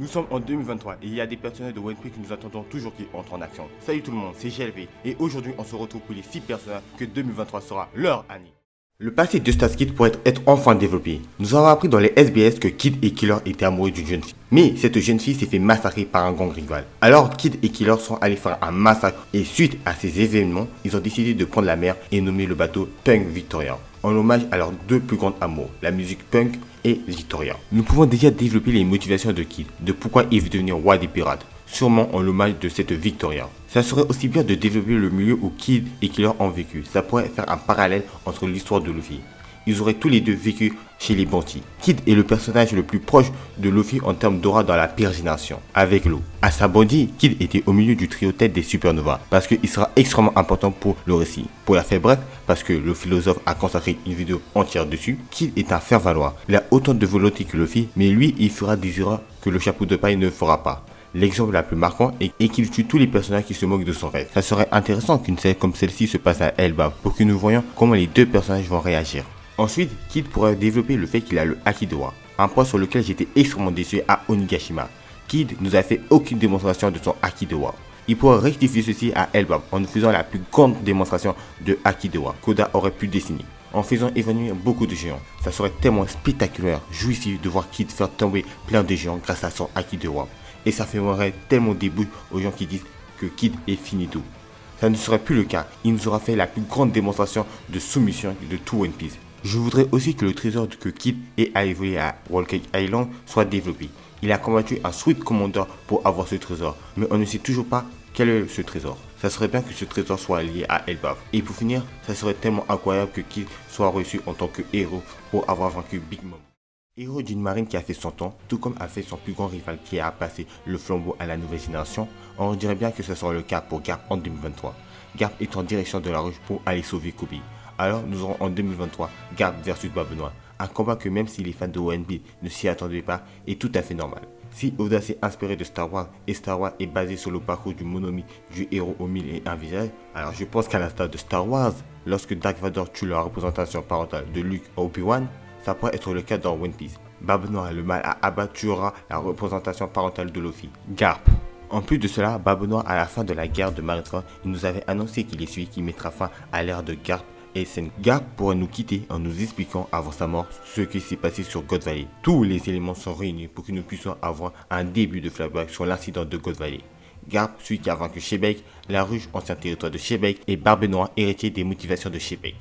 Nous sommes en 2023 et il y a des personnages de One Piece que nous attendons toujours qui entrent en action. Salut tout le monde, c'est GLV et aujourd'hui on se retrouve pour les 6 personnages que 2023 sera leur année. Le passé de Stas Kid pourrait être enfin développé. Nous avons appris dans les SBS que Kid et Killer étaient amoureux d'une jeune fille. Mais cette jeune fille s'est fait massacrer par un gang rival. Alors Kid et Killer sont allés faire un massacre et suite à ces événements, ils ont décidé de prendre la mer et nommer le bateau Punk Victoria. En hommage à leurs deux plus grands amours, la musique punk et Victoria. Nous pouvons déjà développer les motivations de Kid, de pourquoi il veut devenir roi des pirates, sûrement en l'hommage de cette Victoria. Ça serait aussi bien de développer le milieu où Kid et Killer ont vécu, ça pourrait faire un parallèle entre l'histoire de Luffy. Ils auraient tous les deux vécu chez les Bounty. Kid est le personnage le plus proche de Luffy en termes d'aura dans la pire génération, avec l'eau. À sa bandit, Kid était au milieu du trio tête des supernovas, parce qu'il sera extrêmement important pour le récit. Pour la faire bref, parce que le philosophe a consacré une vidéo entière dessus, Kid est un faire-valoir. Il a autant de volonté que Luffy, mais lui, il fera des erreurs que le chapeau de paille ne fera pas. L'exemple le plus marquant est qu'il tue tous les personnages qui se moquent de son rêve. Ça serait intéressant qu'une série comme celle-ci se passe à Elbaf pour que nous voyions comment les deux personnages vont réagir. Ensuite, Kid pourrait développer le fait qu'il a le Haki de Wa, un point sur lequel j'étais extrêmement déçu à Onigashima. Kid nous a fait aucune démonstration de son Haki de Wa. Il pourrait rectifier ceci à Elbaf en nous faisant la plus grande démonstration de Haki de Wa qu'Oda aurait pu dessiner, en faisant évanouir beaucoup de géants. Ça serait tellement spectaculaire, jouissif de voir Kid faire tomber plein de géants grâce à son Haki de Wa. Et ça ferait tellement des bouches aux gens qui disent que Kid est finito. Ça ne serait plus le cas, il nous aura fait la plus grande démonstration de soumission de tout One Piece. Je voudrais aussi que le trésor que Kid ait à évoluer à Whole Cake Island soit développé. Il a combattu un Sweet Commander pour avoir ce trésor, mais on ne sait toujours pas quel est ce trésor. Ça serait bien que ce trésor soit lié à Elbaf. Et pour finir, ça serait tellement incroyable que Kid soit reçu en tant que héros pour avoir vaincu Big Mom. Héros d'une marine qui a fait 100 ans, tout comme a fait son plus grand rival qui a passé le flambeau à la nouvelle génération, on dirait bien que ce sera le cas pour Garp en 2023. Garp est en direction de la ruche pour aller sauver Kobe. Alors nous aurons en 2023 Garp versus Babenois, un combat que même si les fans de One Piece ne s'y attendaient pas est tout à fait normal. Si Oda s'est inspiré de Star Wars et Star Wars est basé sur le parcours du Monomi du héros aux mille et un visages, alors je pense qu'à l'instar de Star Wars, lorsque Dark Vador tue la représentation parentale de Luke à Obi-Wan, ça pourrait être le cas dans One Piece. Babenois, le mal à abattre, tuera la représentation parentale de Luffy, Garp. En plus de cela, Babenois, à la fin de la guerre de Marineford, il nous avait annoncé qu'il est celui qui mettra fin à l'ère de Garp et Garp pourrait nous quitter en nous expliquant avant sa mort ce qui s'est passé sur God Valley. Tous les éléments sont réunis pour que nous puissions avoir un début de flashback sur l'incident de God Valley. Garp, celui qui a vaincu Shebeck, la ruche, ancien territoire de Shebeck, et Babenois, héritier des motivations de Shebeck.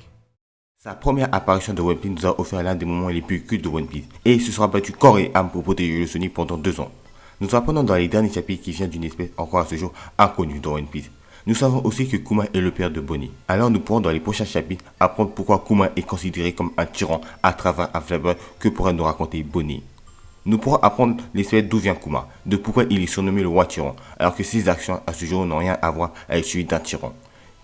Sa première apparition de One Piece nous a offert l'un des moments les plus cultes de One Piece, et il se sera battu corps et âme pour protéger le Sonic pendant 2 ans. Nous apprenons dans les derniers chapitres qu'il vient d'une espèce encore à ce jour inconnue dans One Piece. Nous savons aussi que Kuma est le père de Bonnie. Alors nous pourrons dans les prochains chapitres apprendre pourquoi Kuma est considéré comme un tyran à travers un flashback que pourrait nous raconter Bonnie. Nous pourrons apprendre l'espèce d'où vient Kuma, de pourquoi il est surnommé le roi tyran, alors que ses actions à ce jour n'ont rien à voir avec celui d'un tyran.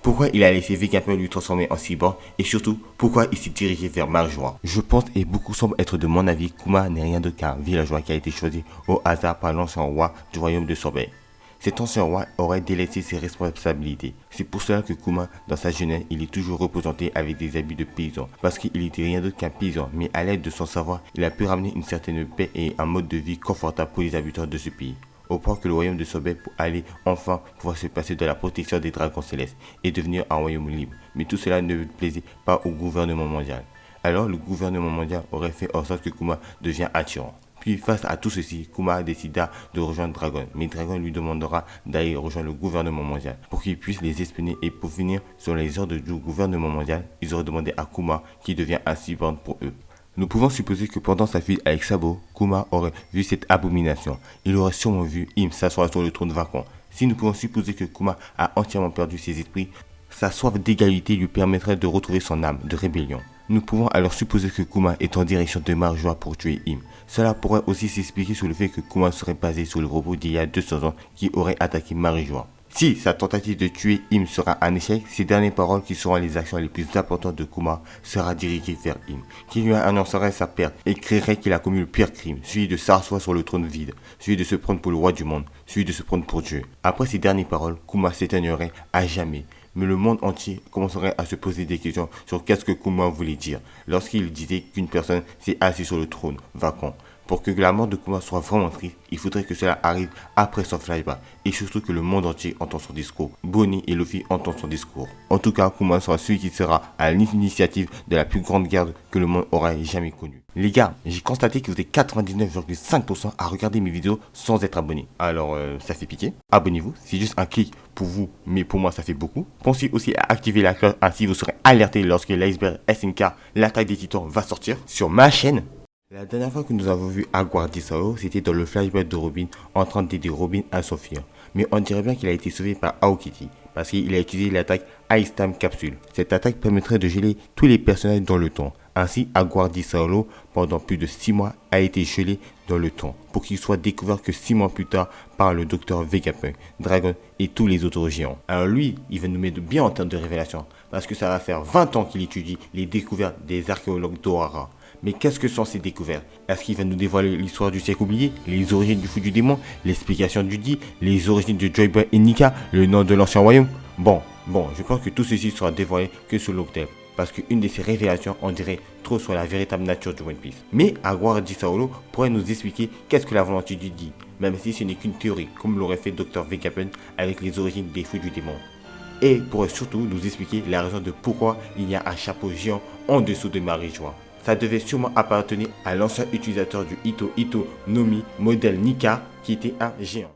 Pourquoi il a laissé Vegapunk lui transformer en cyborg et surtout pourquoi il s'est dirigé vers Marijois. Je pense et beaucoup semble être de mon avis, Kuma n'est rien d'autre qu'un villageois qui a été choisi au hasard par l'ancien roi du royaume de Sorbet. Cet ancien roi aurait délaissé ses responsabilités. C'est pour cela que Kuma, dans sa jeunesse, il est toujours représenté avec des habits de paysan. Parce qu'il n'était rien d'autre qu'un paysan, mais à l'aide de son savoir, il a pu ramener une certaine paix et un mode de vie confortable pour les habitants de ce pays. Au point que le royaume de Sorbet allait enfin pouvoir se passer de la protection des dragons célestes et devenir un royaume libre. Mais tout cela ne plaisait pas au gouvernement mondial. Alors le gouvernement mondial aurait fait en sorte que Kuma devienne un tyran. Puis face à tout ceci, Kuma décida de rejoindre Dragon, mais Dragon lui demandera d'aller rejoindre le gouvernement mondial pour qu'il puisse les espionner et pour finir sur les ordres du gouvernement mondial, ils auraient demandé à Kuma qui devient un cyborg pour eux. Nous pouvons supposer que pendant sa fuite avec Sabo, Kuma aurait vu cette abomination. Il aurait sûrement vu Im s'asseoir sur le trône vacant. Si nous pouvons supposer que Kuma a entièrement perdu ses esprits, sa soif d'égalité lui permettrait de retrouver son âme de rébellion. Nous pouvons alors supposer que Kuma est en direction de Marijois pour tuer Im. Cela pourrait aussi s'expliquer sur le fait que Kuma serait basé sur le robot d'il y a 200 ans qui aurait attaqué Marijois. Si sa tentative de tuer Im sera un échec, ses dernières paroles qui seront les actions les plus importantes de Kuma sera dirigée vers Im, qui lui annoncerait sa perte et créerait qu'il a commis le pire crime, celui de s'asseoir sur le trône vide, celui de se prendre pour le roi du monde, celui de se prendre pour Dieu. Après ces dernières paroles, Kuma s'éteignerait à jamais. Mais le monde entier commencerait à se poser des questions sur qu'est-ce que Kuma voulait dire lorsqu'il disait qu'une personne s'est assise sur le trône vacant. Pour que la mort de Kuma soit vraiment triste, il faudrait que cela arrive après son flashback et surtout que le monde entier entende son discours. Bonnie et Luffy entendent son discours. En tout cas, Kuma sera celui qui sera à l'initiative de la plus grande guerre que le monde aura jamais connue. Les gars, j'ai constaté que vous êtes 99,5% à regarder mes vidéos sans être abonné. Alors, ça fait piquer. Abonnez-vous, c'est juste un clic pour vous, mais pour moi ça fait beaucoup. Pensez aussi à activer la cloche, ainsi vous serez alerté lorsque l'iceberg SNK, l'attaque des titans, va sortir sur ma chaîne. La dernière fois que nous avons vu Aguardi Sao, c'était dans le flashback de Robin en train d'aider Robin à s'enfuir. Mais on dirait bien qu'il a été sauvé par Aokiji, parce qu'il a utilisé l'attaque Ice Time Capsule. Cette attaque permettrait de geler tous les personnages dans le temps. Ainsi, Aguardi Sao, pendant plus de 6 mois, a été gelé dans le temps, pour qu'il soit découvert que 6 mois plus tard par le docteur Vegapunk, Dragon et tous les autres géants. Alors lui, il va nous mettre bien en termes de révélation, parce que ça va faire 20 ans qu'il étudie les découvertes des archéologues d'Ohara. Mais qu'est-ce que sont ces découvertes? Est-ce qu'il va nous dévoiler l'histoire du siècle oublié, les origines du fou du démon, l'explication du Di, les origines de Joy Boy et Nika, le nom de l'ancien royaume? Bon, je pense que tout ceci sera dévoilé que sur l'octave, parce qu'une de ces révélations en dirait trop sur la véritable nature du One Piece. Mais Aguardi Sao pourrait nous expliquer qu'est-ce que la volonté du Di, même si ce n'est qu'une théorie, comme l'aurait fait Dr Vegapunk avec les origines des fous du démon. Et pourrait surtout nous expliquer la raison de pourquoi il y a un chapeau géant en dessous de Marie-Joie. Ça devait sûrement appartenir à l'ancien utilisateur du Ito Nomi modèle Nika qui était un géant.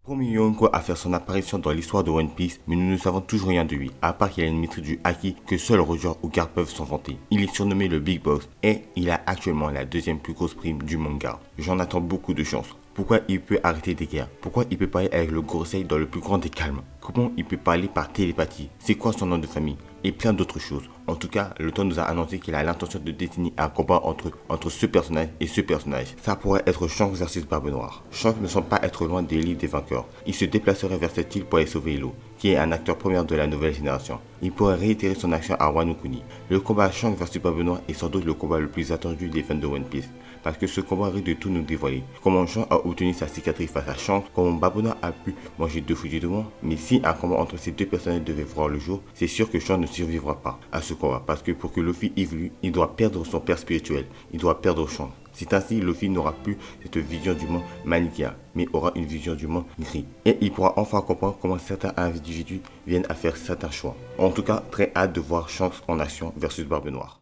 Promis Yonko à faire son apparition dans l'histoire de One Piece, mais nous ne savons toujours rien de lui, à part qu'il a une maîtrise du haki que seuls Roger ou Garp peuvent s'en vanter. Il est surnommé le Big Boss et il a actuellement la deuxième plus grosse prime du manga. J'en attends beaucoup de chance. Pourquoi il peut arrêter des guerres? Pourquoi il peut parler avec le Gorosei dans le plus grand des calmes? Comment il peut parler par télépathie? C'est quoi son nom de famille? Et plein d'autres choses. En tout cas, le temps nous a annoncé qu'il a l'intention de détenir un combat entre ce personnage et ce personnage. Ça pourrait être Shanks versus Barbe Noire. Shanks ne semble pas être loin des livres des vainqueurs. Il se déplacerait vers cette île pour aller sauver Elo, qui est un acteur premier de la nouvelle génération. Il pourrait réitérer son action à Wano Kuni. Le combat Shanks versus Barbe Noire est sans doute le combat le plus attendu des fans de One Piece, parce que ce combat risque de tout nous dévoiler. Comment Shanks a obtenu sa cicatrice face à Shanks, comment Barbe Noire a pu manger 2 fous du démon. Mais si un combat entre ces deux personnages devait voir le jour, c'est sûr que Shanks ne survivra pas à ce combat, parce que pour que Luffy évolue, il doit perdre son père spirituel, il doit perdre Shanks. C'est ainsi Luffy n'aura plus cette vision du monde manichéen, mais aura une vision du monde gris. Et il pourra enfin comprendre comment certains individus viennent à faire certains choix. En tout cas, très hâte de voir Shanks en action versus Barbe Noire.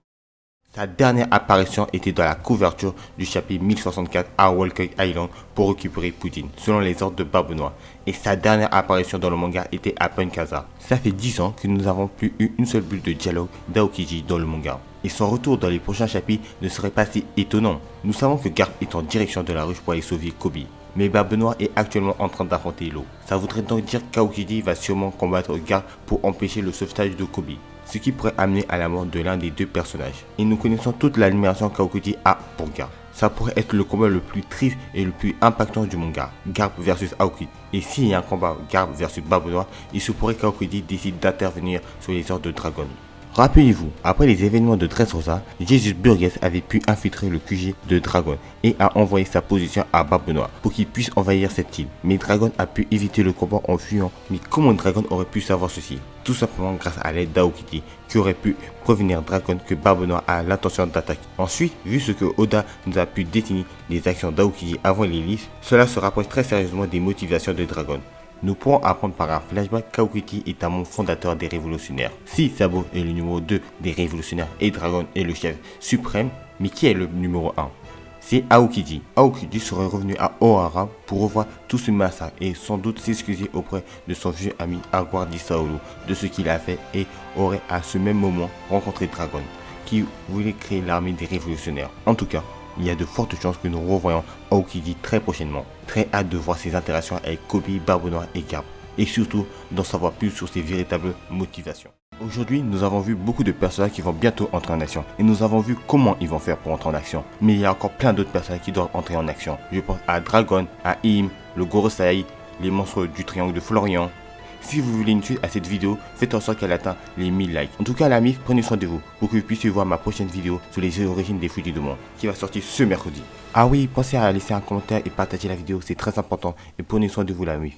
Sa dernière apparition était dans la couverture du chapitre 1064 à Walker Island pour récupérer Poutine, selon les ordres de Barbe Noire. Et sa dernière apparition dans le manga était à Punkaza. Ça fait 10 ans que nous n'avons plus eu une seule bulle de dialogue d'Aokiji dans le manga. Et son retour dans les prochains chapitres ne serait pas si étonnant. Nous savons que Garp est en direction de la ruche pour aller sauver Kobe. Mais Barbe Noire est actuellement en train d'affronter l'eau. Ça voudrait donc dire qu'Aokiji va sûrement combattre Garp pour empêcher le sauvetage de Kobe, ce qui pourrait amener à la mort de l'un des deux personnages. Et nous connaissons toute l'admiration qu'Aokiji a pour Garp. Ça pourrait être le combat le plus triste et le plus impactant du manga, Garp versus Aokiji. Et s'il y a un combat Garp versus Barbe Noire, il se pourrait qu'Aokiji décide d'intervenir sur les ordres de Dragon. Rappelez-vous, après les événements de Dressrosa, Jesus Burgess avait pu infiltrer le QG de Dragon et a envoyé sa position à Barbe Noire pour qu'il puisse envahir cette île. Mais Dragon a pu éviter le combat en fuyant. Mais comment Dragon aurait pu savoir ceci? Tout simplement grâce à l'aide d'Aokiji, qui aurait pu prévenir Dragon que Barbe Noire a l'intention d'attaquer. Ensuite, vu ce que Oda nous a pu détenir des actions d'Aokiji avant les livres, cela se rapproche très sérieusement des motivations de Dragon. Nous pourrons apprendre par un flashback qu'Aokiji est un membre fondateur des révolutionnaires. Si Sabo est le numéro 2 des révolutionnaires et Dragon est le chef suprême, mais qui est le numéro 1? C'est Aokiji. Aokiji serait revenu à Ohara pour revoir tout ce massacre et sans doute s'excuser auprès de son vieux ami Aguardi Sao de ce qu'il a fait et aurait à ce même moment rencontré Dragon, qui voulait créer l'armée des révolutionnaires. En tout cas, il y a de fortes chances que nous revoyons Aokiji très prochainement. Très hâte de voir ses interactions avec Kobe, Barbe Noire et Garp. Et surtout, d'en savoir plus sur ses véritables motivations. Aujourd'hui, nous avons vu beaucoup de personnages qui vont bientôt entrer en action. Et nous avons vu comment ils vont faire pour entrer en action. Mais il y a encore plein d'autres personnages qui doivent entrer en action. Je pense à Dragon, à Im, le Gorosei, les monstres du triangle de Florian. Si vous voulez une suite à cette vidéo, faites en sorte qu'elle atteigne les 1000 likes. En tout cas, la MIF, prenez soin de vous pour que vous puissiez voir ma prochaine vidéo sur les origines des Fouilles du Monde qui va sortir ce mercredi. Ah oui, pensez à laisser un commentaire et partager la vidéo, c'est très important. Et prenez soin de vous, la MIF.